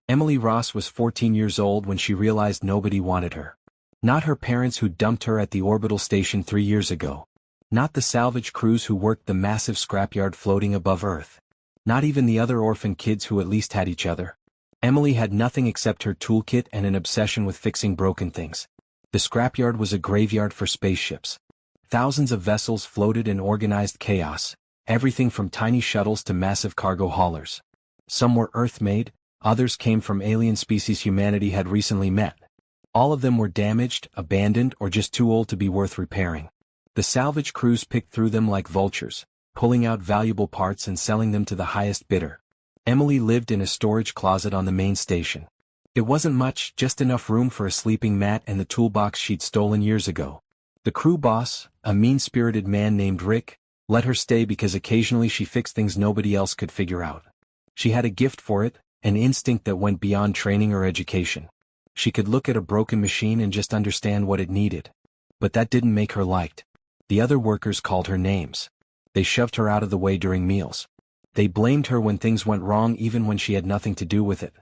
Emily Ross was 14 years old when she realized nobody wanted her. Not her parents who dumped her at the orbital station 3 years ago. Not the salvage crews who worked the massive scrapyard floating above Earth. Not even the other orphan kids who at least had each other. Emily had nothing except her toolkit and an obsession with fixing broken things. The scrapyard was a graveyard for spaceships. Thousands of vessels floated in organized chaos, everything from tiny shuttles to massive cargo haulers. Some were Earth-made, others came from alien species humanity had recently met. All of them were damaged, abandoned, or just too old to be worth repairing. The salvage crews picked through them like vultures, pulling out valuable parts and selling them to the highest bidder. Emily lived in a storage closet on the main station. It wasn't much, just enough room for a sleeping mat and the toolbox she'd stolen years ago. The crew boss, a mean-spirited man named Rick, let her stay because occasionally she fixed things nobody else could figure out. She had a gift for it, an instinct that went beyond training or education. She could look at a broken machine and just understand what it needed. But that didn't make her liked. The other workers called her names. They shoved her out of the way during meals. They blamed her when things went wrong even when she had nothing to do with it.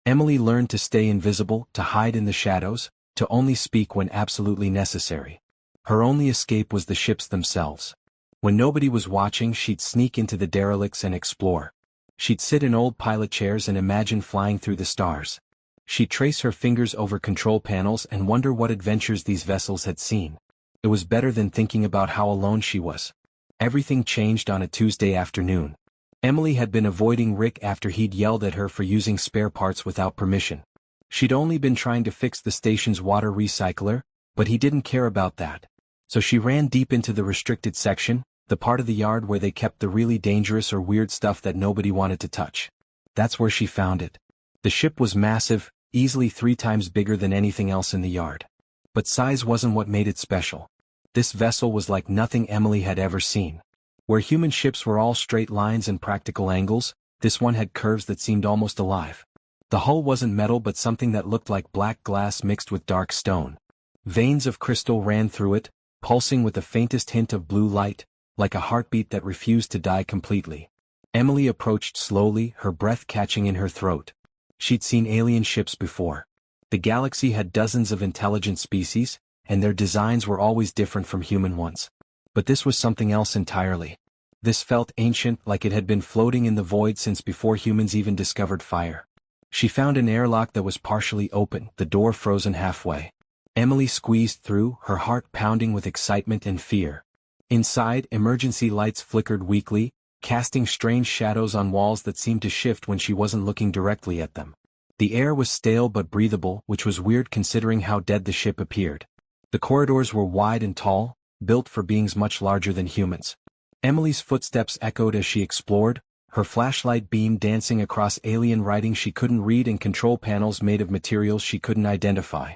Emily learned to stay invisible, to hide in the shadows, to only speak when absolutely necessary. Her only escape was the ships themselves. When nobody was watching, she'd sneak into the derelicts and explore. She'd sit in old pilot chairs and imagine flying through the stars. She'd trace her fingers over control panels and wonder what adventures these vessels had seen. It was better than thinking about how alone she was. Everything changed on a Tuesday afternoon. Emily had been avoiding Rick after he'd yelled at her for using spare parts without permission. She'd only been trying to fix the station's water recycler, but he didn't care about that. So she ran deep into the restricted section, the part of the yard where they kept the really dangerous or weird stuff that nobody wanted to touch. That's where she found it. The ship was massive, easily 3 times bigger than anything else in the yard. But size wasn't what made it special. This vessel was like nothing Emily had ever seen. Where human ships were all straight lines and practical angles, this one had curves that seemed almost alive. The hull wasn't metal but something that looked like black glass mixed with dark stone. Veins of crystal ran through it, pulsing with the faintest hint of blue light, like a heartbeat that refused to die completely. Emily approached slowly, her breath catching in her throat. She'd seen alien ships before. The galaxy had dozens of intelligent species, and their designs were always different from human ones. But this was something else entirely. This felt ancient, like it had been floating in the void since before humans even discovered fire. She found an airlock that was partially open, the door frozen halfway. Emily squeezed through, her heart pounding with excitement and fear. Inside, emergency lights flickered weakly, casting strange shadows on walls that seemed to shift when she wasn't looking directly at them. The air was stale but breathable, which was weird considering how dead the ship appeared. The corridors were wide and tall, built for beings much larger than humans. Emily's footsteps echoed as she explored, her flashlight beam dancing across alien writing she couldn't read and control panels made of materials she couldn't identify.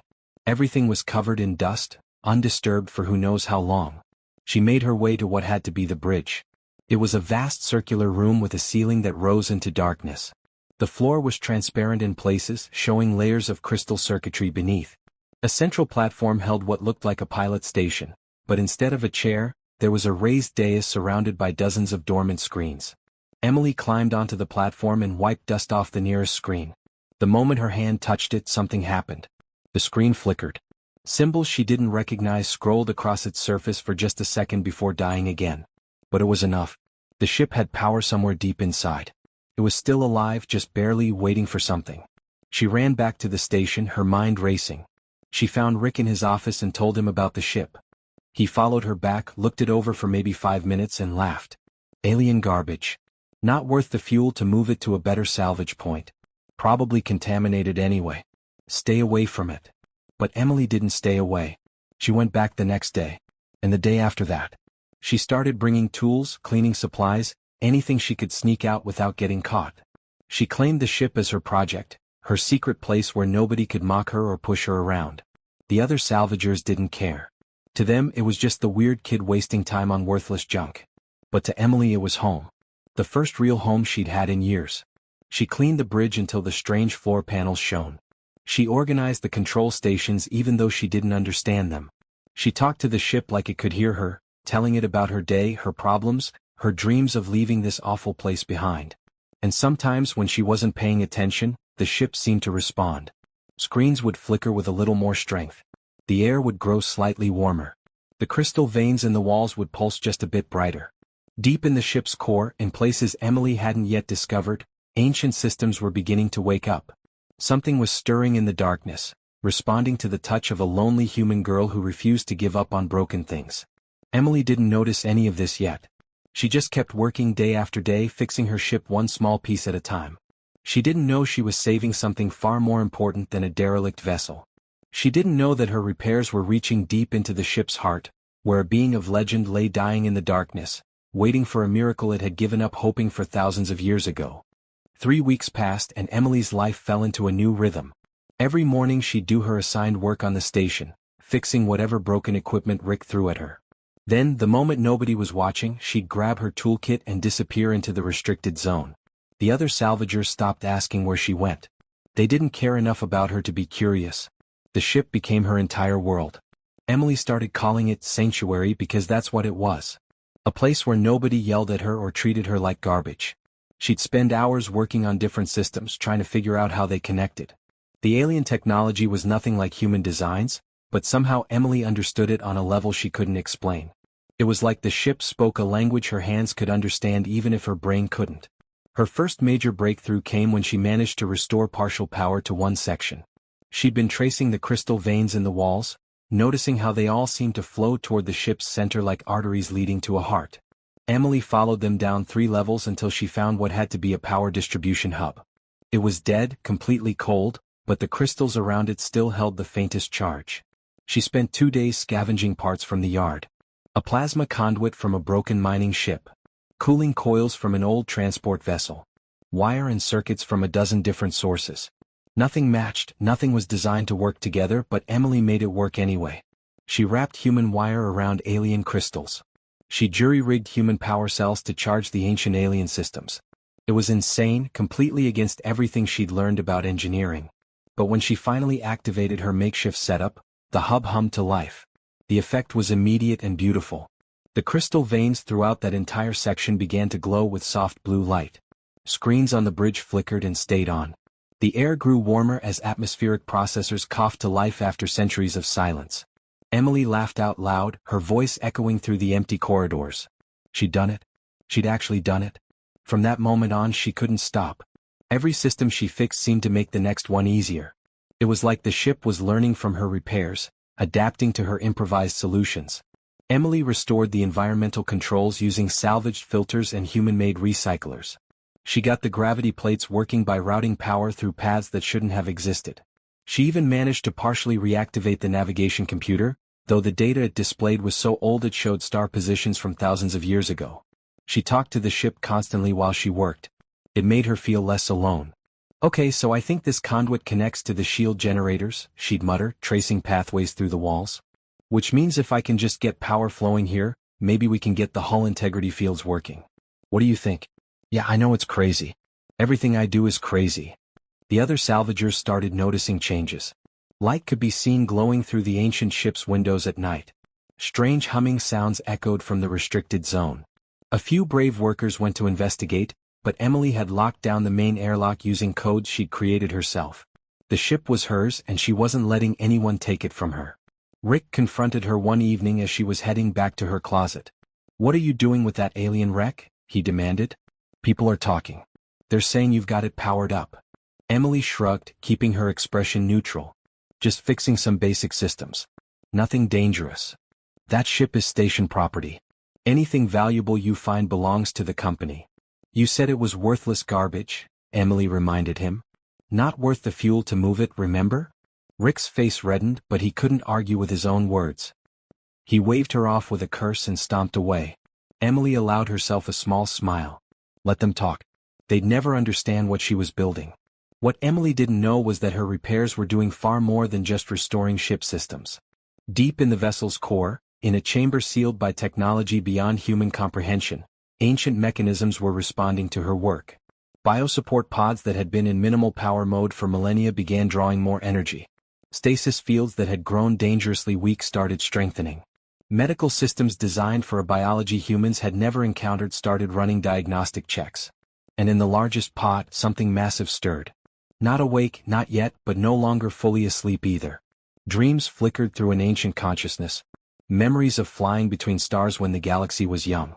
Everything was covered in dust, undisturbed for who knows how long. She made her way to what had to be the bridge. It was a vast circular room with a ceiling that rose into darkness. The floor was transparent in places, showing layers of crystal circuitry beneath. A central platform held what looked like a pilot station, but instead of a chair, there was a raised dais surrounded by dozens of dormant screens. Emily climbed onto the platform and wiped dust off the nearest screen. The moment her hand touched it, something happened. The screen flickered. Symbols she didn't recognize scrolled across its surface for just a second before dying again. But it was enough. The ship had power somewhere deep inside. It was still alive, just barely waiting for something. She ran back to the station, her mind racing. She found Rick in his office and told him about the ship. He followed her back, looked it over for maybe 5 minutes and laughed. Alien garbage. Not worth the fuel to move it to a better salvage point. Probably contaminated anyway. Stay away from it. But Emily didn't stay away. She went back the next day. And the day after that. She started bringing tools, cleaning supplies, anything she could sneak out without getting caught. She claimed the ship as her project, her secret place where nobody could mock her or push her around. The other salvagers didn't care. To them it was just the weird kid wasting time on worthless junk. But to Emily it was home. The first real home she'd had in years. She cleaned the bridge until the strange floor panels shone. She organized the control stations even though she didn't understand them. She talked to the ship like it could hear her, telling it about her day, her problems, her dreams of leaving this awful place behind. And sometimes when she wasn't paying attention, the ship seemed to respond. Screens would flicker with a little more strength. The air would grow slightly warmer. The crystal veins in the walls would pulse just a bit brighter. Deep in the ship's core, in places Emily hadn't yet discovered, ancient systems were beginning to wake up. Something was stirring in the darkness, responding to the touch of a lonely human girl who refused to give up on broken things. Emily didn't notice any of this yet. She just kept working day after day, fixing her ship one small piece at a time. She didn't know she was saving something far more important than a derelict vessel. She didn't know that her repairs were reaching deep into the ship's heart, where a being of legend lay dying in the darkness, waiting for a miracle it had given up hoping for thousands of years ago. 3 weeks passed and Emily's life fell into a new rhythm. Every morning she'd do her assigned work on the station, fixing whatever broken equipment Rick threw at her. Then, the moment nobody was watching, she'd grab her toolkit and disappear into the restricted zone. The other salvagers stopped asking where she went. They didn't care enough about her to be curious. The ship became her entire world. Emily started calling it Sanctuary because that's what it was. A place where nobody yelled at her or treated her like garbage. She'd spend hours working on different systems trying to figure out how they connected. The alien technology was nothing like human designs, but somehow Emily understood it on a level she couldn't explain. It was like the ship spoke a language her hands could understand even if her brain couldn't. Her first major breakthrough came when she managed to restore partial power to one section. She'd been tracing the crystal veins in the walls, noticing how they all seemed to flow toward the ship's center like arteries leading to a heart. Emily followed them down 3 levels until she found what had to be a power distribution hub. It was dead, completely cold, but the crystals around it still held the faintest charge. She spent 2 days scavenging parts from the yard. A plasma conduit from a broken mining ship. Cooling coils from an old transport vessel. Wire and circuits from a dozen different sources. Nothing matched, nothing was designed to work together, but Emily made it work anyway. She wrapped human wire around alien crystals. She jury-rigged human power cells to charge the ancient alien systems. It was insane, completely against everything she'd learned about engineering. But when she finally activated her makeshift setup, the hub hummed to life. The effect was immediate and beautiful. The crystal veins throughout that entire section began to glow with soft blue light. Screens on the bridge flickered and stayed on. The air grew warmer as atmospheric processors coughed to life after centuries of silence. Emily laughed out loud, her voice echoing through the empty corridors. She'd done it. She'd actually done it. From that moment on she couldn't stop. Every system she fixed seemed to make the next one easier. It was like the ship was learning from her repairs, adapting to her improvised solutions. Emily restored the environmental controls using salvaged filters and human-made recyclers. She got the gravity plates working by routing power through paths that shouldn't have existed. She even managed to partially reactivate the navigation computer, though the data it displayed was so old it showed star positions from thousands of years ago. She talked to the ship constantly while she worked. It made her feel less alone. "Okay, so I think this conduit connects to the shield generators," she'd mutter, tracing pathways through the walls. "Which means if I can just get power flowing here, maybe we can get the hull integrity fields working. What do you think?" "Yeah, I know it's crazy. Everything I do is crazy." The other salvagers started noticing changes. Light could be seen glowing through the ancient ship's windows at night. Strange humming sounds echoed from the restricted zone. A few brave workers went to investigate, but Emily had locked down the main airlock using codes she'd created herself. The ship was hers and she wasn't letting anyone take it from her. Rick confronted her one evening as she was heading back to her closet. "What are you doing with that alien wreck?" he demanded. "People are talking. They're saying you've got it powered up." Emily shrugged, keeping her expression neutral. "Just fixing some basic systems. Nothing dangerous. That ship is station property. Anything valuable you find belongs to the company." "You said it was worthless garbage," Emily reminded him. "Not worth the fuel to move it, remember?" Rick's face reddened, but he couldn't argue with his own words. He waved her off with a curse and stomped away. Emily allowed herself a small smile. Let them talk. They'd never understand what she was building. What Emily didn't know was that her repairs were doing far more than just restoring ship systems. Deep in the vessel's core, in a chamber sealed by technology beyond human comprehension, ancient mechanisms were responding to her work. Biosupport pods that had been in minimal power mode for millennia began drawing more energy. Stasis fields that had grown dangerously weak started strengthening. Medical systems designed for a biology humans had never encountered started running diagnostic checks. And in the largest pod, something massive stirred. Not awake, not yet, but no longer fully asleep either. Dreams flickered through an ancient consciousness. Memories of flying between stars when the galaxy was young.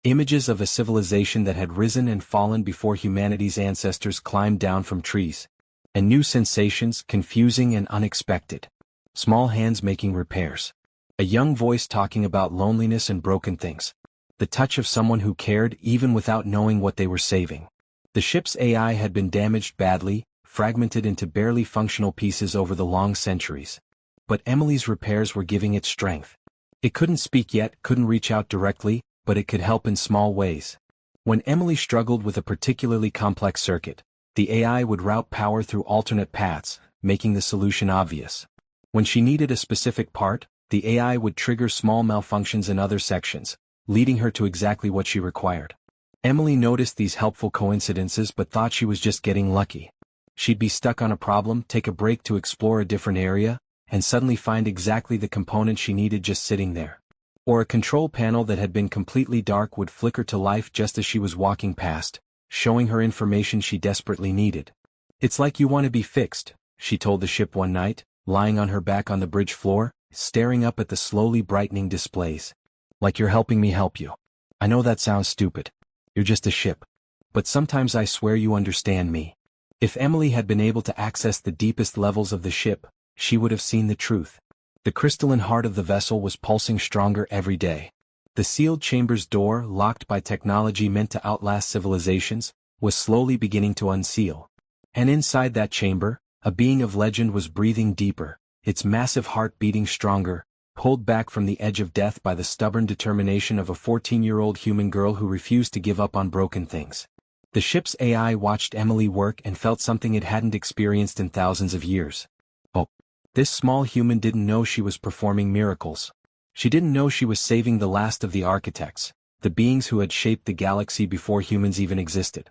Images of a civilization that had risen and fallen before humanity's ancestors climbed down from trees. And new sensations, confusing and unexpected. Small hands making repairs. A young voice talking about loneliness and broken things. The touch of someone who cared even without knowing what they were saving. The ship's AI had been damaged badly, fragmented into barely functional pieces over the long centuries. But Emily's repairs were giving it strength. It couldn't speak yet, couldn't reach out directly, but it could help in small ways. When Emily struggled with a particularly complex circuit, the AI would route power through alternate paths, making the solution obvious. When she needed a specific part, the AI would trigger small malfunctions in other sections, leading her to exactly what she required. Emily noticed these helpful coincidences but thought she was just getting lucky. She'd be stuck on a problem, take a break to explore a different area, and suddenly find exactly the component she needed just sitting there. Or a control panel that had been completely dark would flicker to life just as she was walking past, showing her information she desperately needed. "It's like you want to be fixed," she told the ship one night, lying on her back on the bridge floor, staring up at the slowly brightening displays. "Like you're helping me help you. I know that sounds stupid. You're just a ship. But sometimes I swear you understand me." If Emily had been able to access the deepest levels of the ship, she would have seen the truth. The crystalline heart of the vessel was pulsing stronger every day. The sealed chamber's door, locked by technology meant to outlast civilizations, was slowly beginning to unseal. And inside that chamber, a being of legend was breathing deeper, its massive heart beating stronger, pulled back from the edge of death by the stubborn determination of a 14-year-old human girl who refused to give up on broken things. The ship's AI watched Emily work and felt something it hadn't experienced in thousands of years. Oh. This small human didn't know she was performing miracles. She didn't know she was saving the last of the architects, the beings who had shaped the galaxy before humans even existed.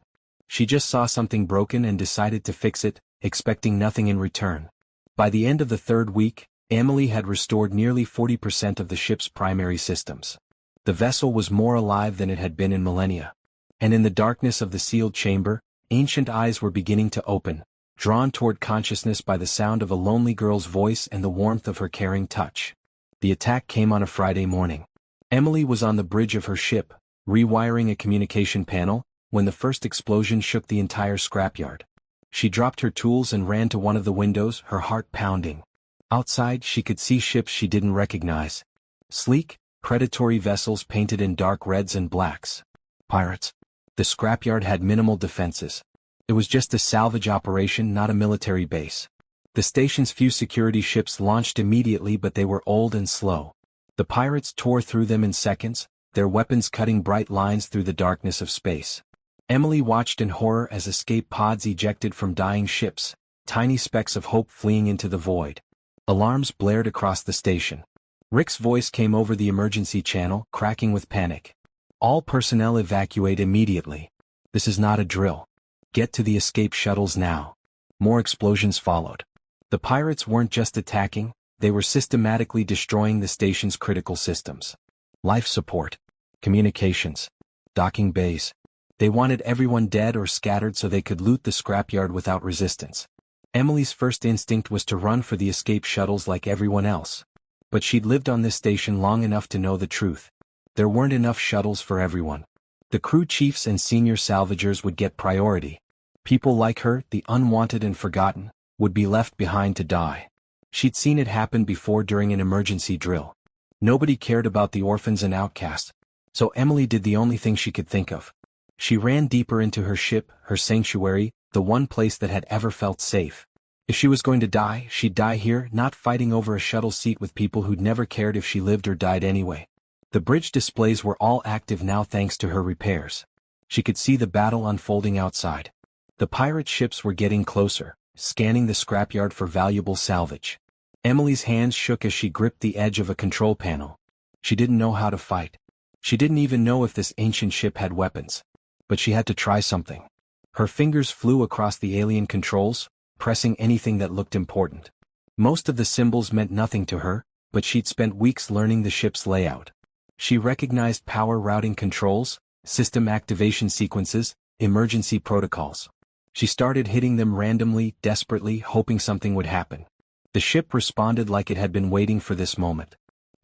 She just saw something broken and decided to fix it, expecting nothing in return. By the end of the third week, Emily had restored nearly 40% of the ship's primary systems. The vessel was more alive than it had been in millennia. And in the darkness of the sealed chamber, ancient eyes were beginning to open, drawn toward consciousness by the sound of a lonely girl's voice and the warmth of her caring touch. The attack came on a Friday morning. Emily was on the bridge of her ship, rewiring a communication panel, when the first explosion shook the entire scrapyard. She dropped her tools and ran to one of the windows, her heart pounding. Outside, she could see ships she didn't recognize. Sleek, predatory vessels painted in dark reds and blacks. Pirates. The scrapyard had minimal defenses. It was just a salvage operation, not a military base. The station's few security ships launched immediately, but they were old and slow. The pirates tore through them in seconds, their weapons cutting bright lines through the darkness of space. Emily watched in horror as escape pods ejected from dying ships, tiny specks of hope fleeing into the void. Alarms blared across the station. Rick's voice came over the emergency channel, cracking with panic. "All personnel evacuate immediately. This is not a drill. Get to the escape shuttles now." More explosions followed. The pirates weren't just attacking, they were systematically destroying the station's critical systems. Life support, communications, docking bays. They wanted everyone dead or scattered so they could loot the scrapyard without resistance. Emily's first instinct was to run for the escape shuttles like everyone else. But she'd lived on this station long enough to know the truth. There weren't enough shuttles for everyone. The crew chiefs and senior salvagers would get priority. People like her, the unwanted and forgotten, would be left behind to die. She'd seen it happen before during an emergency drill. Nobody cared about the orphans and outcasts, so Emily did the only thing she could think of. She ran deeper into her ship, her sanctuary, the one place that had ever felt safe. If she was going to die, she'd die here, not fighting over a shuttle seat with people who'd never cared if she lived or died anyway. The bridge displays were all active now thanks to her repairs. She could see the battle unfolding outside. The pirate ships were getting closer, scanning the scrapyard for valuable salvage. Emily's hands shook as she gripped the edge of a control panel. She didn't know how to fight. She didn't even know if this ancient ship had weapons. But she had to try something. Her fingers flew across the alien controls, pressing anything that looked important. Most of the symbols meant nothing to her, but she'd spent weeks learning the ship's layout. She recognized power routing controls, system activation sequences, emergency protocols. She started hitting them randomly, desperately, hoping something would happen. The ship responded like it had been waiting for this moment.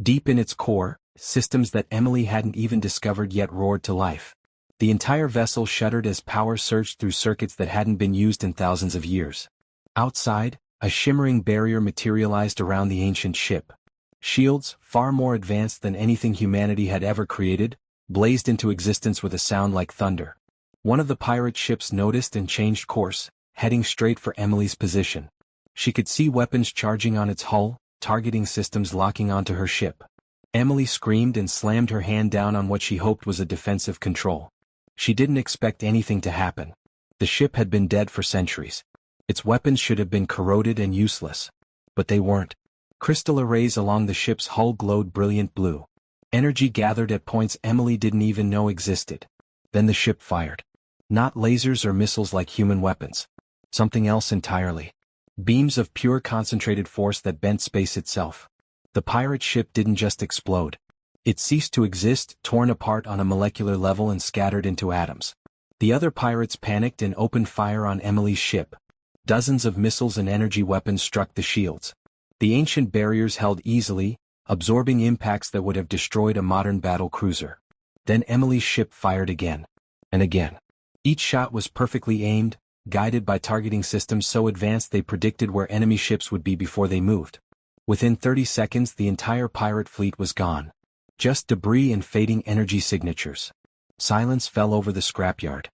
Deep in its core, systems that Emily hadn't even discovered yet roared to life. The entire vessel shuddered as power surged through circuits that hadn't been used in thousands of years. Outside, a shimmering barrier materialized around the ancient ship. Shields, far more advanced than anything humanity had ever created, blazed into existence with a sound like thunder. One of the pirate ships noticed and changed course, heading straight for Emily's position. She could see weapons charging on its hull, targeting systems locking onto her ship. Emily screamed and slammed her hand down on what she hoped was a defensive control. She didn't expect anything to happen. The ship had been dead for centuries. Its weapons should have been corroded and useless. But they weren't. Crystal arrays along the ship's hull glowed brilliant blue. Energy gathered at points Emily didn't even know existed. Then the ship fired. Not lasers or missiles like human weapons. Something else entirely. Beams of pure concentrated force that bent space itself. The pirate ship didn't just explode. It ceased to exist, torn apart on a molecular level and scattered into atoms. The other pirates panicked and opened fire on Emily's ship. Dozens of missiles and energy weapons struck the shields. The ancient barriers held easily, absorbing impacts that would have destroyed a modern battle cruiser. Then Emily's ship fired again. And again. Each shot was perfectly aimed, guided by targeting systems so advanced they predicted where enemy ships would be before they moved. Within 30 seconds the entire pirate fleet was gone. Just debris and fading energy signatures. Silence fell over the scrapyard.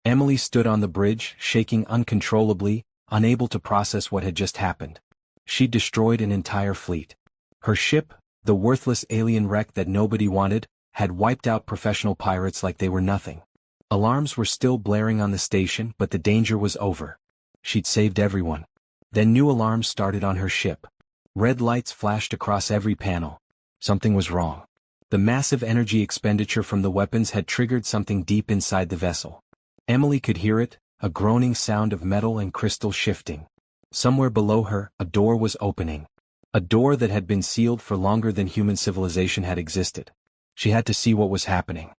Emily stood on the bridge, shaking uncontrollably, unable to process what had just happened. She'd destroyed an entire fleet. Her ship, the worthless alien wreck that nobody wanted, had wiped out professional pirates like they were nothing. Alarms were still blaring on the station, but the danger was over. She'd saved everyone. Then new alarms started on her ship. Red lights flashed across every panel. Something was wrong. The massive energy expenditure from the weapons had triggered something deep inside the vessel. Emily could hear it, a groaning sound of metal and crystal shifting. Somewhere below her, a door was opening. A door that had been sealed for longer than human civilization had existed. She had to see what was happening.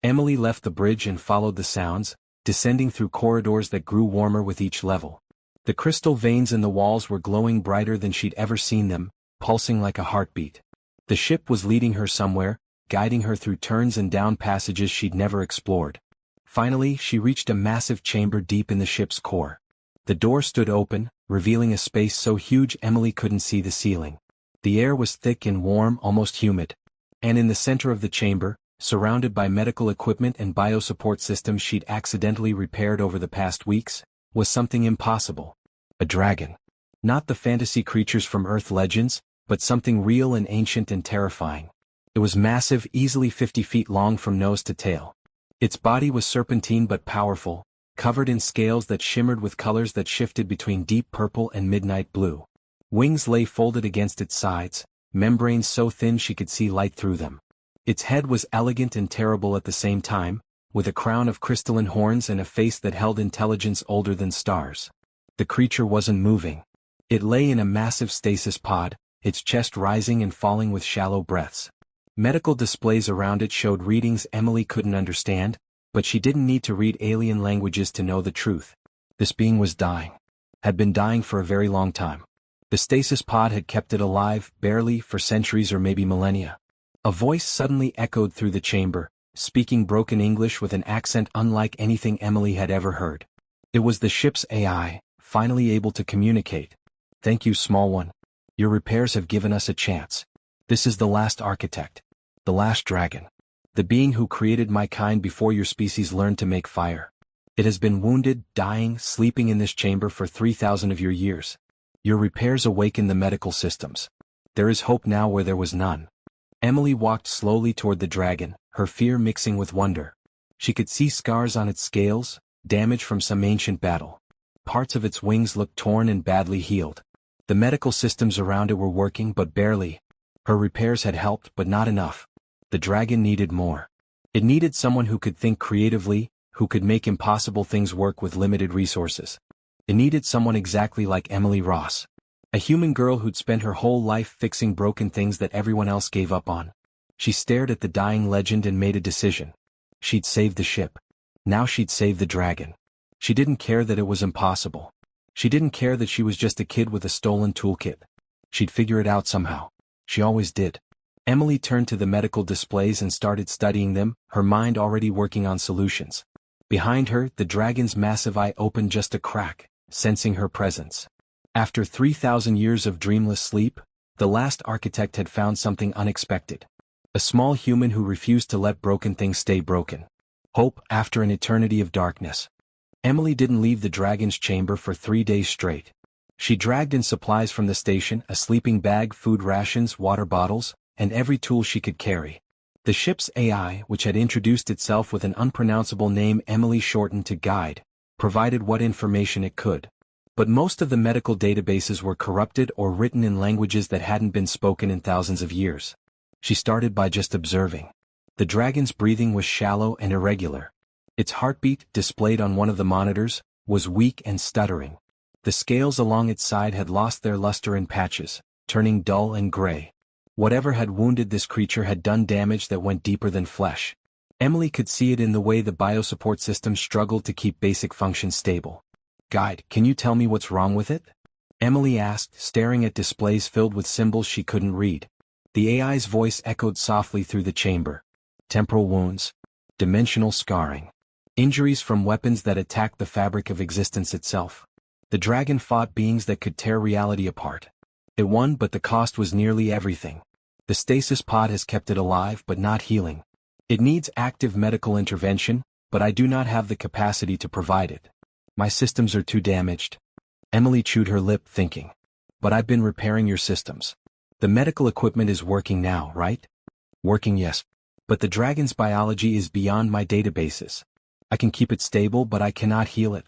Emily left the bridge and followed the sounds, descending through corridors that grew warmer with each level. The crystal veins in the walls were glowing brighter than she'd ever seen them, pulsing like a heartbeat. The ship was leading her somewhere, guiding her through turns and down passages she'd never explored. Finally, she reached a massive chamber deep in the ship's core. The door stood open, revealing a space so huge Emily couldn't see the ceiling. The air was thick and warm, almost humid. And in the center of the chamber, surrounded by medical equipment and biosupport systems she'd accidentally repaired over the past weeks, was something impossible. A dragon. Not the fantasy creatures from Earth legends, but something real and ancient and terrifying. It was massive, easily 50 feet long from nose to tail. Its body was serpentine but powerful, covered in scales that shimmered with colors that shifted between deep purple and midnight blue. Wings lay folded against its sides, membranes so thin she could see light through them. Its head was elegant and terrible at the same time, with a crown of crystalline horns and a face that held intelligence older than stars. The creature wasn't moving. It lay in a massive stasis pod, its chest rising and falling with shallow breaths. Medical displays around it showed readings Emily couldn't understand, but she didn't need to read alien languages to know the truth. This being was dying. Had been dying for a very long time. The stasis pod had kept it alive, barely, for centuries or maybe millennia. A voice suddenly echoed through the chamber, speaking broken English with an accent unlike anything Emily had ever heard. It was the ship's AI, finally able to communicate. "Thank you, small one. Your repairs have given us a chance. This is the last architect. The last dragon. The being who created my kind before your species learned to make fire. It has been wounded, dying, sleeping in this chamber for 3,000 of your years. Your repairs awaken the medical systems. There is hope now where there was none." Emily walked slowly toward the dragon, her fear mixing with wonder. She could see scars on its scales, damage from some ancient battle. Parts of its wings looked torn and badly healed. The medical systems around it were working but barely. Her repairs had helped but not enough. The dragon needed more. It needed someone who could think creatively, who could make impossible things work with limited resources. It needed someone exactly like Emily Ross. A human girl who'd spent her whole life fixing broken things that everyone else gave up on. She stared at the dying legend and made a decision. She'd saved the ship. Now she'd save the dragon. She didn't care that it was impossible. She didn't care that she was just a kid with a stolen toolkit. She'd figure it out somehow. She always did. Emily turned to the medical displays and started studying them, her mind already working on solutions. Behind her, the dragon's massive eye opened just a crack, sensing her presence. After 3,000 years of dreamless sleep, the last architect had found something unexpected. A small human who refused to let broken things stay broken. Hope after an eternity of darkness. Emily didn't leave the dragon's chamber for 3 days straight. She dragged in supplies from the station, a sleeping bag, food rations, water bottles, and every tool she could carry. The ship's AI, which had introduced itself with an unpronounceable name Emily shortened to Guide, provided what information it could. But most of the medical databases were corrupted or written in languages that hadn't been spoken in thousands of years. She started by just observing. The dragon's breathing was shallow and irregular. Its heartbeat, displayed on one of the monitors, was weak and stuttering. The scales along its side had lost their luster in patches, turning dull and gray. Whatever had wounded this creature had done damage that went deeper than flesh. Emily could see it in the way the biosupport system struggled to keep basic functions stable. "Guide, can you tell me what's wrong with it?" Emily asked, staring at displays filled with symbols she couldn't read. The AI's voice echoed softly through the chamber. Temporal wounds. Dimensional scarring. Injuries from weapons that attacked the fabric of existence itself. The dragon fought beings that could tear reality apart. It won, but the cost was nearly everything. The stasis pod has kept it alive but not healing. It needs active medical intervention, but I do not have the capacity to provide it. My systems are too damaged. Emily chewed her lip, thinking. But I've been repairing your systems. The medical equipment is working now, right? Working, yes. But the dragon's biology is beyond my databases. I can keep it stable, but I cannot heal it.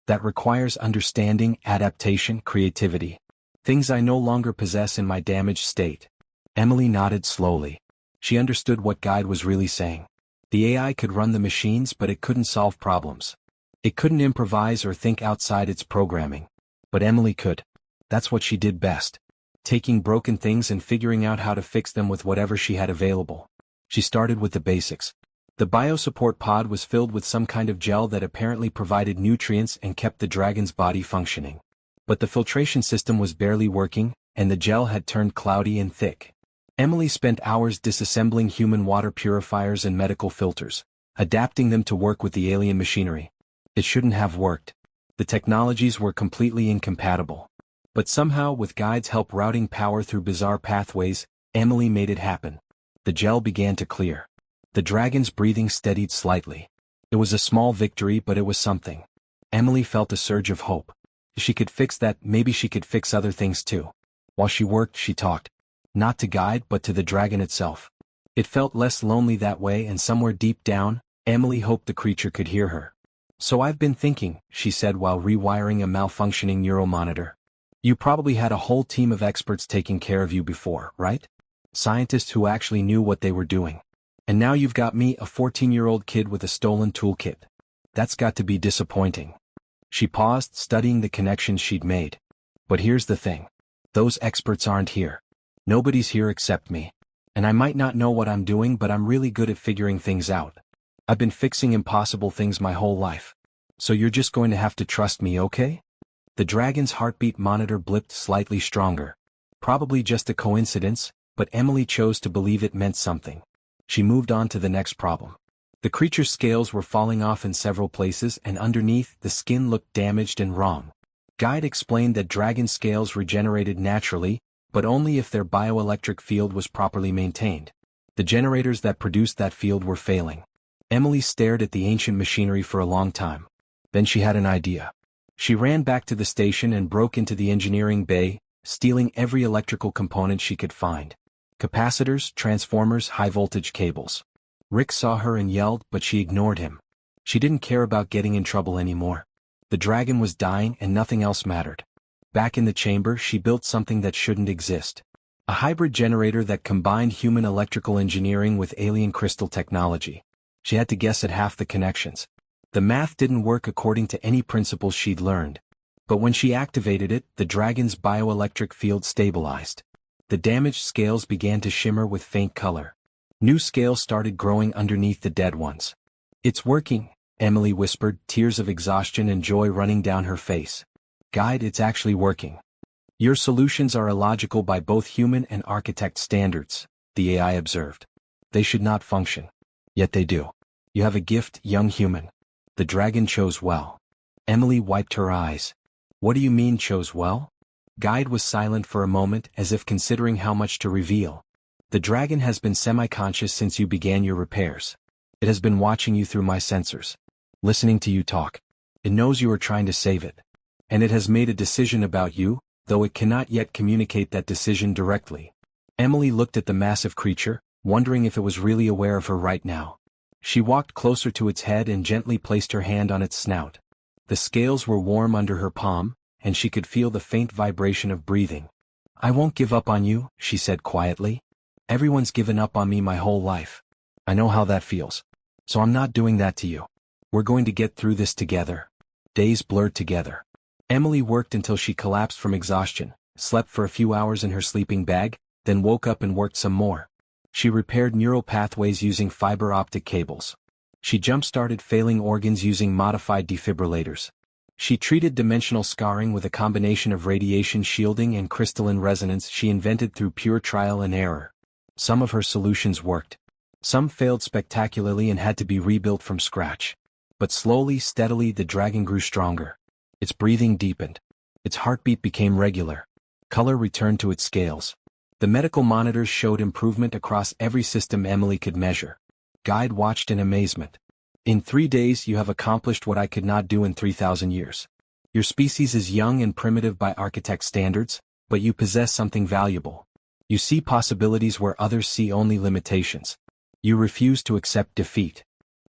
That requires understanding, adaptation, creativity. Things I no longer possess in my damaged state. Emily nodded slowly. She understood what Guide was really saying. The AI could run the machines, but it couldn't solve problems. It couldn't improvise or think outside its programming. But Emily could. That's what she did best. Taking broken things and figuring out how to fix them with whatever she had available. She started with the basics. The biosupport pod was filled with some kind of gel that apparently provided nutrients and kept the dragon's body functioning. But the filtration system was barely working, and the gel had turned cloudy and thick. Emily spent hours disassembling human water purifiers and medical filters, adapting them to work with the alien machinery. It shouldn't have worked. The technologies were completely incompatible. But somehow, with Guide's help routing power through bizarre pathways, Emily made it happen. The gel began to clear. The dragon's breathing steadied slightly. It was a small victory, but it was something. Emily felt a surge of hope. If she could fix that, maybe she could fix other things too. While she worked, she talked. Not to Guide, but to the dragon itself. It felt less lonely that way, and somewhere deep down, Emily hoped the creature could hear her. "So I've been thinking," she said while rewiring a malfunctioning neuromonitor. "You probably had a whole team of experts taking care of you before, right? Scientists who actually knew what they were doing. And now you've got me, a 14-year-old kid with a stolen toolkit. That's got to be disappointing." She paused, studying the connections she'd made. "But here's the thing. Those experts aren't here. Nobody's here except me. And I might not know what I'm doing, but I'm really good at figuring things out. I've been fixing impossible things my whole life. So you're just going to have to trust me, okay?" The dragon's heartbeat monitor blipped slightly stronger. Probably just a coincidence, but Emily chose to believe it meant something. She moved on to the next problem. The creature's scales were falling off in several places, and underneath, the skin looked damaged and wrong. Guide explained that dragon scales regenerated naturally, but only if their bioelectric field was properly maintained. The generators that produced that field were failing. Emily stared at the ancient machinery for a long time. Then she had an idea. She ran back to the station and broke into the engineering bay, stealing every electrical component she could find. Capacitors, transformers, high-voltage cables. Rick saw her and yelled, but she ignored him. She didn't care about getting in trouble anymore. The dragon was dying and nothing else mattered. Back in the chamber, she built something that shouldn't exist. A hybrid generator that combined human electrical engineering with alien crystal technology. She had to guess at half the connections. The math didn't work according to any principles she'd learned. But when she activated it, the dragon's bioelectric field stabilized. The damaged scales began to shimmer with faint color. New scales started growing underneath the dead ones. "It's working," Emily whispered, tears of exhaustion and joy running down her face. Guide, it's actually working. Your solutions are illogical by both human and architect standards, the AI observed. They should not function. Yet they do. You have a gift, young human. The dragon chose well. Emily wiped her eyes. What do you mean chose well? Guide was silent for a moment as if considering how much to reveal. The dragon has been semi-conscious since you began your repairs. It has been watching you through my sensors. Listening to you talk. It knows you are trying to save it. And it has made a decision about you, though it cannot yet communicate that decision directly. Emily looked at the massive creature, wondering if it was really aware of her right now. She walked closer to its head and gently placed her hand on its snout. The scales were warm under her palm, and she could feel the faint vibration of breathing. I won't give up on you, she said quietly. Everyone's given up on me my whole life. I know how that feels. So I'm not doing that to you. We're going to get through this together. Days blurred together. Emily worked until she collapsed from exhaustion, slept for a few hours in her sleeping bag, then woke up and worked some more. She repaired neural pathways using fiber optic cables. She jump-started failing organs using modified defibrillators. She treated dimensional scarring with a combination of radiation shielding and crystalline resonance she invented through pure trial and error. Some of her solutions worked. Some failed spectacularly and had to be rebuilt from scratch. But slowly, steadily, the dragon grew stronger. Its breathing deepened. Its heartbeat became regular. Color returned to its scales. The medical monitors showed improvement across every system Emily could measure. Guide watched in amazement. In 3 days you have accomplished what I could not do in 3,000 years. Your species is young and primitive by architect standards, but you possess something valuable. You see possibilities where others see only limitations. You refuse to accept defeat.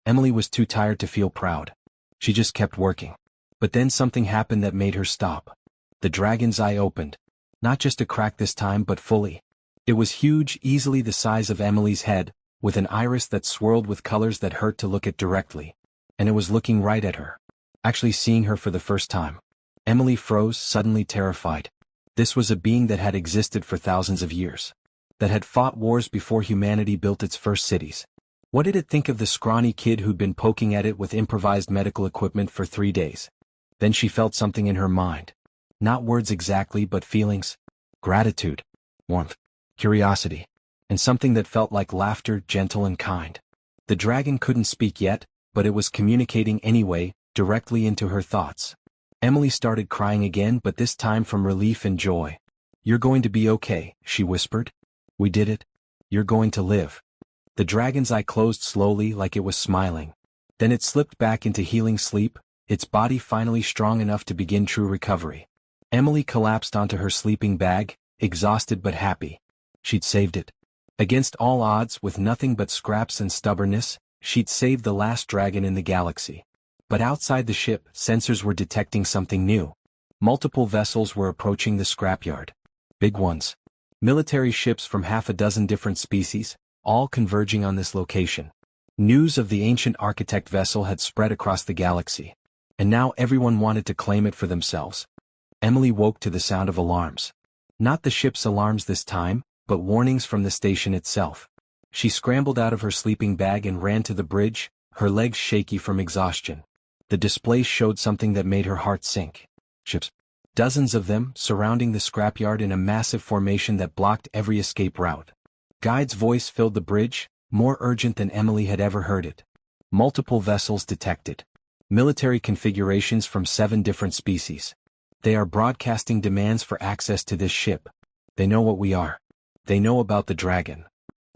Emily was too tired to feel proud. She just kept working. But then something happened that made her stop. The dragon's eye opened. Not just a crack this time but fully. It was huge, easily the size of Emily's head, with an iris that swirled with colors that hurt to look at directly. And it was looking right at her. Actually seeing her for the first time. Emily froze, suddenly terrified. This was a being that had existed for thousands of years. That had fought wars before humanity built its first cities. What did it think of the scrawny kid who'd been poking at it with improvised medical equipment for 3 days? Then she felt something in her mind. Not words exactly but feelings. Gratitude. Warmth. Curiosity. And something that felt like laughter, gentle and kind. The dragon couldn't speak yet, but it was communicating anyway, directly into her thoughts. Emily started crying again, but this time from relief and joy. You're going to be okay, she whispered. We did it. You're going to live. The dragon's eye closed slowly like it was smiling. Then it slipped back into healing sleep, its body finally strong enough to begin true recovery. Emily collapsed onto her sleeping bag, exhausted but happy. She'd saved it. Against all odds, with nothing but scraps and stubbornness, she'd saved the last dragon in the galaxy. But outside the ship, sensors were detecting something new. Multiple vessels were approaching the scrapyard. Big ones. Military ships from 6 different species, all converging on this location. News of the ancient architect vessel had spread across the galaxy. And now everyone wanted to claim it for themselves. Emily woke to the sound of alarms. Not the ship's alarms this time, but warnings from the station itself. She scrambled out of her sleeping bag and ran to the bridge, her legs shaky from exhaustion. The display showed something that made her heart sink. Ships. Dozens of them, surrounding the scrapyard in a massive formation that blocked every escape route. Guide's voice filled the bridge, more urgent than Emily had ever heard it. Multiple vessels detected. Military configurations from 7 different species. They are broadcasting demands for access to this ship. They know what we are. They know about the dragon.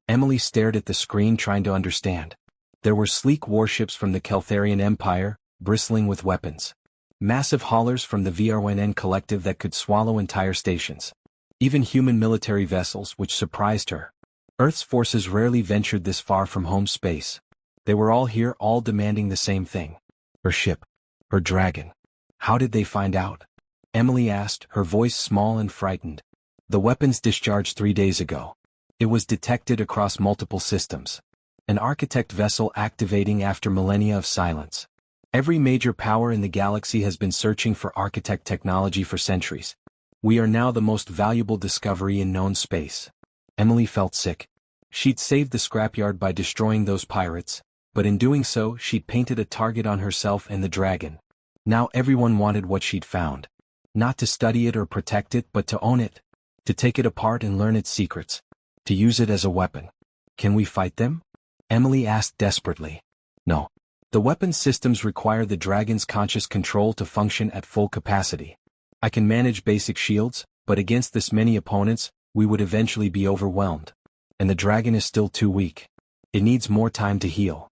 Emily stared at the screen trying to understand. There were sleek warships from the Keltharian Empire, bristling with weapons. Massive haulers from the VRNN collective that could swallow entire stations. Even human military vessels, which surprised her. Earth's forces rarely ventured this far from home space. They were all here, all demanding the same thing. Her ship. Her dragon. How did they find out? Emily asked, her voice small and frightened. The weapons discharged 3 days ago. It was detected across multiple systems. An architect vessel activating after millennia of silence. Every major power in the galaxy has been searching for architect technology for centuries. We are now the most valuable discovery in known space. Emily felt sick. She'd saved the scrapyard by destroying those pirates, but in doing so she'd painted a target on herself and the dragon. Now everyone wanted what she'd found. Not to study it or protect it but to own it. To take it apart and learn its secrets. To use it as a weapon. Can we fight them? Emily asked desperately. No. The weapons systems require the dragon's conscious control to function at full capacity. I can manage basic shields, but against this many opponents, we would eventually be overwhelmed. And the dragon is still too weak. It needs more time to heal.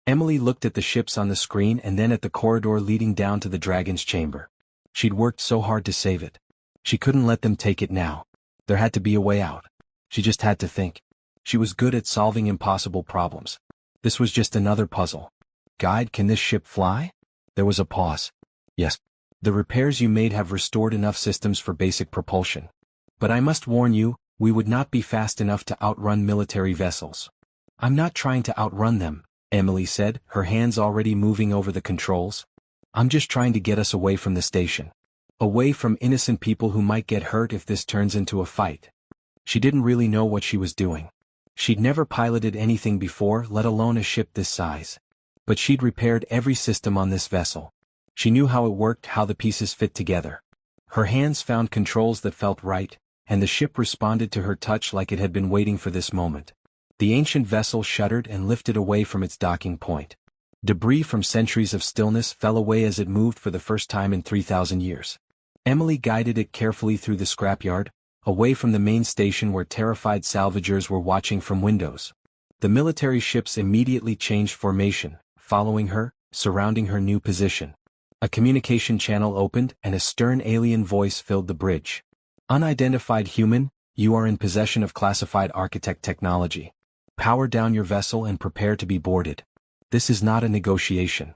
Emily looked at the ships on the screen and then at the corridor leading down to the dragon's chamber. She'd worked so hard to save it. She couldn't let them take it now. There had to be a way out. She just had to think. She was good at solving impossible problems. This was just another puzzle. Guide, can this ship fly? There was a pause. Yes. The repairs you made have restored enough systems for basic propulsion. But I must warn you, we would not be fast enough to outrun military vessels. I'm not trying to outrun them, Emily said, her hands already moving over the controls. I'm just trying to get us away from the station. Away from innocent people who might get hurt if this turns into a fight. She didn't really know what she was doing. She'd never piloted anything before, let alone a ship this size. But she'd repaired every system on this vessel. She knew how it worked, how the pieces fit together. Her hands found controls that felt right, and the ship responded to her touch like it had been waiting for this moment. The ancient vessel shuddered and lifted away from its docking point. Debris from centuries of stillness fell away as it moved for the first time in 3,000 years. Emily guided it carefully through the scrapyard, away from the main station where terrified salvagers were watching from windows. The military ships immediately changed formation, following her, surrounding her new position. A communication channel opened and a stern alien voice filled the bridge. Unidentified human, you are in possession of classified architect technology. Power down your vessel and prepare to be boarded. This is not a negotiation.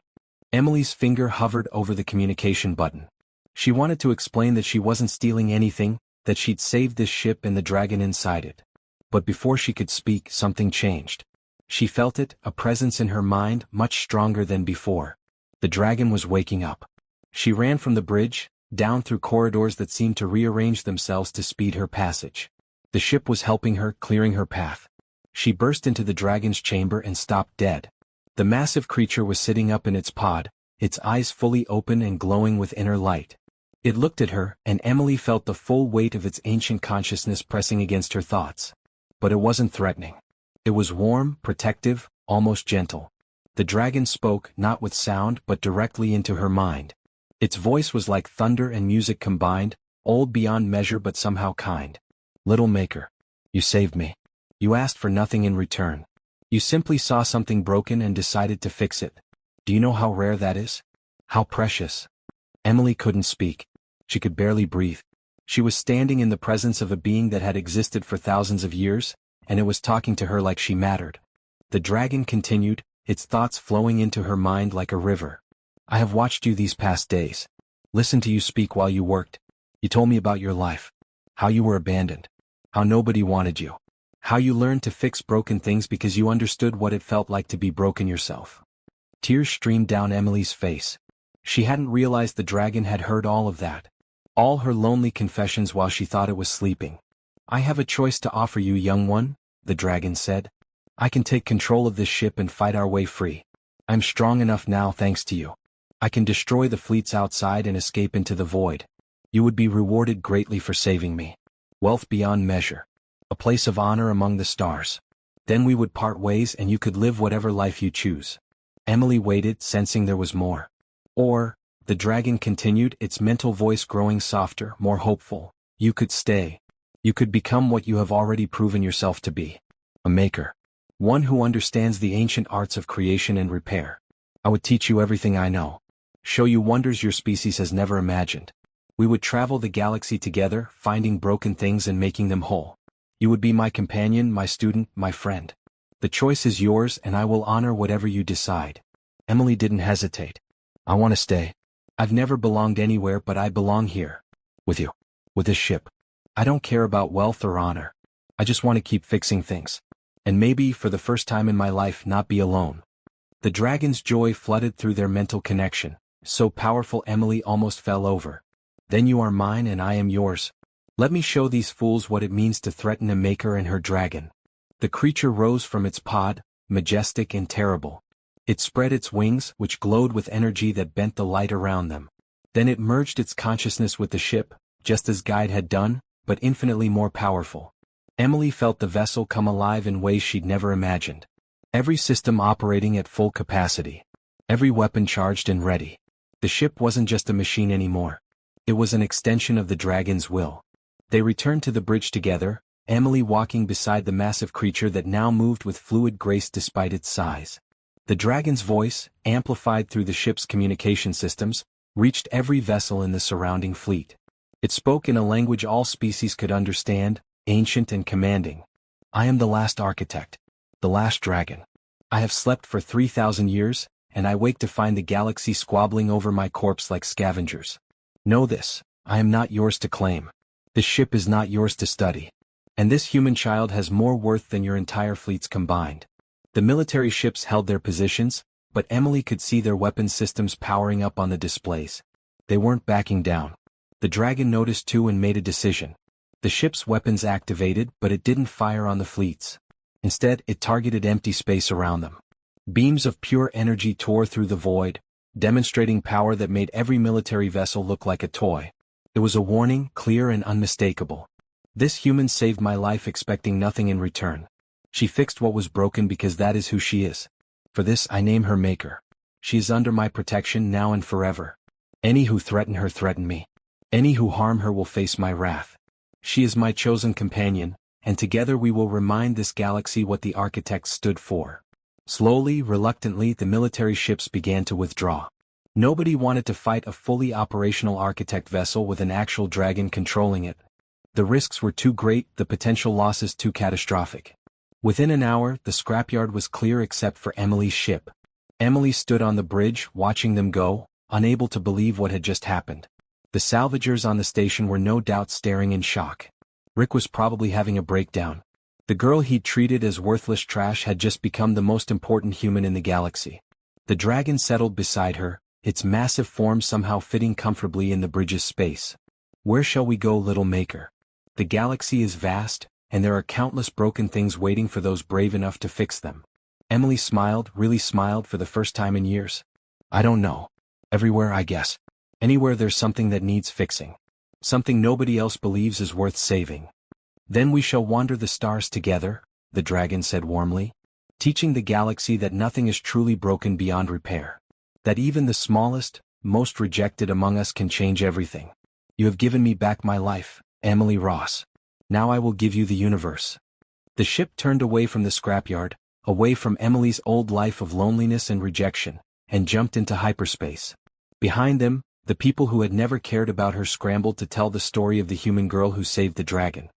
Emily's finger hovered over the communication button. She wanted to explain that she wasn't stealing anything, that she'd saved this ship and the dragon inside it. But before she could speak, something changed. She felt it, a presence in her mind much stronger than before. The dragon was waking up. She ran from the bridge, down through corridors that seemed to rearrange themselves to speed her passage. The ship was helping her, clearing her path. She burst into the dragon's chamber and stopped dead. The massive creature was sitting up in its pod, its eyes fully open and glowing with inner light. It looked at her, and Emily felt the full weight of its ancient consciousness pressing against her thoughts. But it wasn't threatening. It was warm, protective, almost gentle. The dragon spoke, not with sound but directly into her mind. Its voice was like thunder and music combined, old beyond measure but somehow kind. Little maker. You saved me. You asked for nothing in return. You simply saw something broken and decided to fix it. Do you know how rare that is? How precious? Emily couldn't speak. She could barely breathe. She was standing in the presence of a being that had existed for thousands of years, and it was talking to her like she mattered. The dragon continued, its thoughts flowing into her mind like a river. I have watched you these past days. Listened to you speak while you worked. You told me about your life. How you were abandoned. How nobody wanted you. How you learned to fix broken things because you understood what it felt like to be broken yourself. Tears streamed down Emily's face. She hadn't realized the dragon had heard all of that. All her lonely confessions while she thought it was sleeping. I have a choice to offer you, young one, the dragon said. I can take control of this ship and fight our way free. I'm strong enough now thanks to you. I can destroy the fleets outside and escape into the void. You would be rewarded greatly for saving me. Wealth beyond measure. A place of honor among the stars. Then we would part ways and you could live whatever life you choose. Emily waited, sensing there was more. Or, the dragon continued, its mental voice growing softer, more hopeful. You could stay. You could become what you have already proven yourself to be. A maker. One who understands the ancient arts of creation and repair. I would teach you everything I know. Show you wonders your species has never imagined. We would travel the galaxy together, finding broken things and making them whole. You would be my companion, my student, my friend. The choice is yours and I will honor whatever you decide. Emily didn't hesitate. I want to stay. I've never belonged anywhere but I belong here. With you. With this ship. I don't care about wealth or honor. I just want to keep fixing things. And maybe, for the first time in my life, not be alone. The dragon's joy flooded through their mental connection, so powerful Emily almost fell over. Then you are mine and I am yours. Let me show these fools what it means to threaten a maker and her dragon. The creature rose from its pod, majestic and terrible. It spread its wings, which glowed with energy that bent the light around them. Then it merged its consciousness with the ship, just as Guide had done, but infinitely more powerful. Emily felt the vessel come alive in ways she'd never imagined. Every system operating at full capacity. Every weapon charged and ready. The ship wasn't just a machine anymore. It was an extension of the dragon's will. They returned to the bridge together, Emily walking beside the massive creature that now moved with fluid grace despite its size. The dragon's voice, amplified through the ship's communication systems, reached every vessel in the surrounding fleet. It spoke in a language all species could understand, ancient and commanding. I am the last architect. The last dragon. I have slept for 3,000 years, and I wake to find the galaxy squabbling over my corpse like scavengers. Know this, I am not yours to claim. This ship is not yours to study. And this human child has more worth than your entire fleets combined. The military ships held their positions, but Emily could see their weapon systems powering up on the displays. They weren't backing down. The dragon noticed too and made a decision. The ship's weapons activated, but it didn't fire on the fleets. Instead, it targeted empty space around them. Beams of pure energy tore through the void, demonstrating power that made every military vessel look like a toy. It was a warning, clear and unmistakable. This human saved my life expecting nothing in return. She fixed what was broken because that is who she is. For this I name her Maker. She is under my protection now and forever. Any who threaten her threaten me. Any who harm her will face my wrath. She is my chosen companion, and together we will remind this galaxy what the architects stood for. Slowly, reluctantly, the military ships began to withdraw. Nobody wanted to fight a fully operational architect vessel with an actual dragon controlling it. The risks were too great, the potential losses too catastrophic. Within an hour, the scrapyard was clear except for Emily's ship. Emily stood on the bridge, watching them go, unable to believe what had just happened. The salvagers on the station were no doubt staring in shock. Rick was probably having a breakdown. The girl he'd treated as worthless trash had just become the most important human in the galaxy. The dragon settled beside her, its massive form somehow fitting comfortably in the bridge's space. Where shall we go, little Maker? The galaxy is vast, and there are countless broken things waiting for those brave enough to fix them. Emily smiled, really smiled for the first time in years. I don't know. Everywhere, I guess. Anywhere there's something that needs fixing. Something nobody else believes is worth saving. Then we shall wander the stars together, the dragon said warmly, teaching the galaxy that nothing is truly broken beyond repair. That even the smallest, most rejected among us can change everything. You have given me back my life, Emily Ross. Now I will give you the universe. The ship turned away from the scrapyard, away from Emily's old life of loneliness and rejection, and jumped into hyperspace. Behind them, the people who had never cared about her scrambled to tell the story of the human girl who saved the dragon.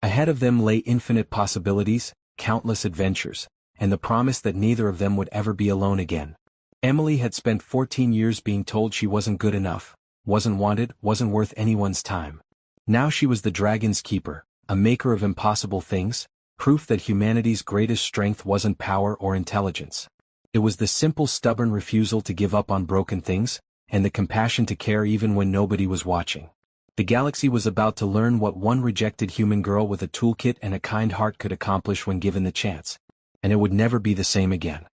Ahead of them lay infinite possibilities, countless adventures, and the promise that neither of them would ever be alone again. Emily had spent 14 years being told she wasn't good enough, wasn't wanted, wasn't worth anyone's time. Now she was the dragon's keeper, a maker of impossible things, proof that humanity's greatest strength wasn't power or intelligence. It was the simple stubborn refusal to give up on broken things, and the compassion to care even when nobody was watching. The galaxy was about to learn what one rejected human girl with a toolkit and a kind heart could accomplish when given the chance. And it would never be the same again.